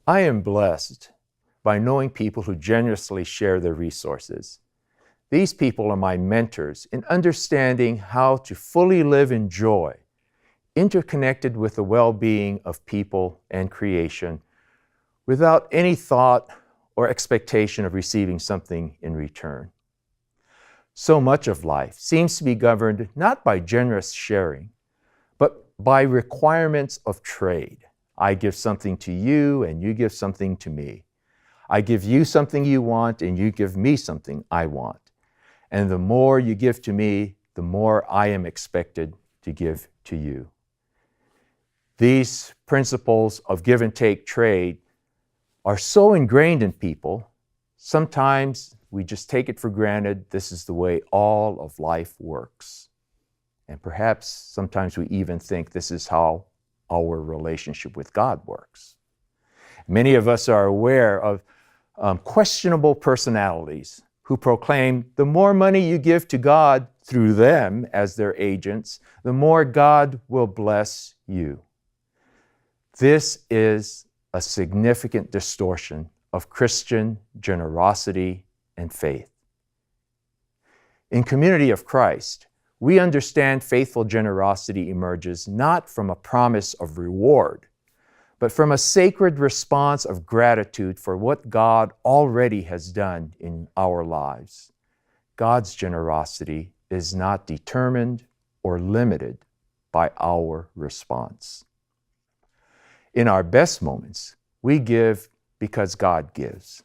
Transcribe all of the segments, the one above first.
I am blessed by knowing people who generously share their resources. These people are my mentors in understanding how to fully live in joy, interconnected with the well-being of people and creation, without any thought or expectation of receiving something in return. So much of life seems to be governed not by generous sharing, but by requirements of trade. I give something to you and you give something to me. I give you something you want and you give me something I want. And the more you give to me, the more I am expected to give to you. These principles of give and take trade are so ingrained in people, sometimes we just take it for granted this is the way all of life works. And perhaps sometimes we even think this is how our relationship with God works. Many of us are aware of questionable personalities who proclaim the more money you give to God through them as their agents, the more God will bless you. This is a significant distortion of Christian generosity and faith. In Community of Christ, we understand faithful generosity emerges not from a promise of reward, but from a sacred response of gratitude for what God already has done in our lives. God's generosity is not determined or limited by our response. In our best moments, we give because God gives.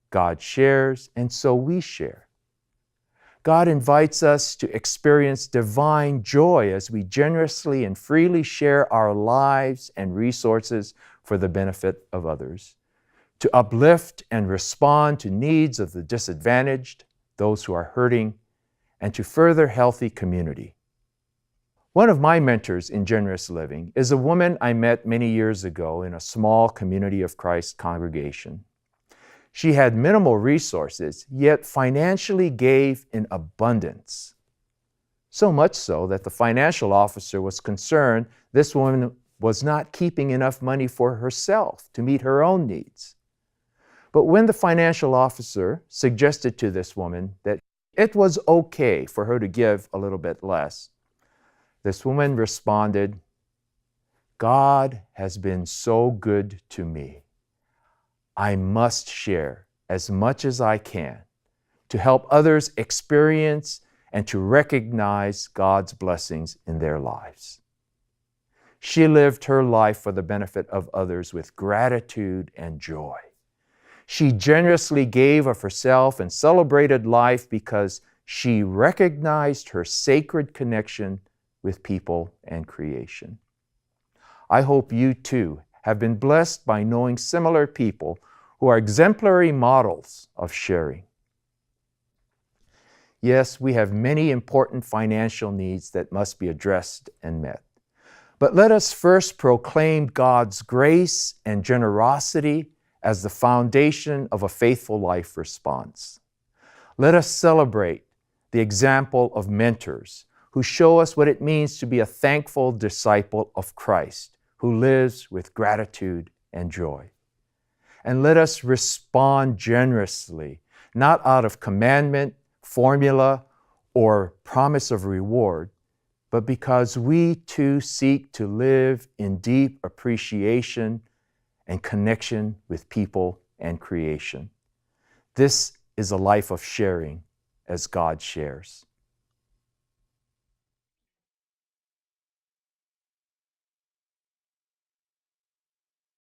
God shares, and so we share. God invites us to experience divine joy as we generously and freely share our lives and resources for the benefit of others, to uplift and respond to needs of the disadvantaged, those who are hurting, and to further healthy community. One of my mentors in generous living is a woman I met many years ago in a small Community of Christ congregation. She had minimal resources, yet financially gave in abundance. So much so that the financial officer was concerned this woman was not keeping enough money for herself to meet her own needs. But when the financial officer suggested to this woman that it was okay for her to give a little bit less, this woman responded, "God has been so good to me. I must share as much as I can to help others experience and to recognize God's blessings in their lives." She lived her life for the benefit of others with gratitude and joy. She generously gave of herself and celebrated life because she recognized her sacred connection with people and creation. I hope you too have been blessed by knowing similar people who are exemplary models of sharing. Yes, we have many important financial needs that must be addressed and met. But let us first proclaim God's grace and generosity as the foundation of a faithful life response. Let us celebrate the example of mentors who show us what it means to be a thankful disciple of Christ, who lives with gratitude and joy. And let us respond generously, not out of commandment, formula, or promise of reward, but because we too seek to live in deep appreciation and connection with people and creation. This is a life of sharing as God shares.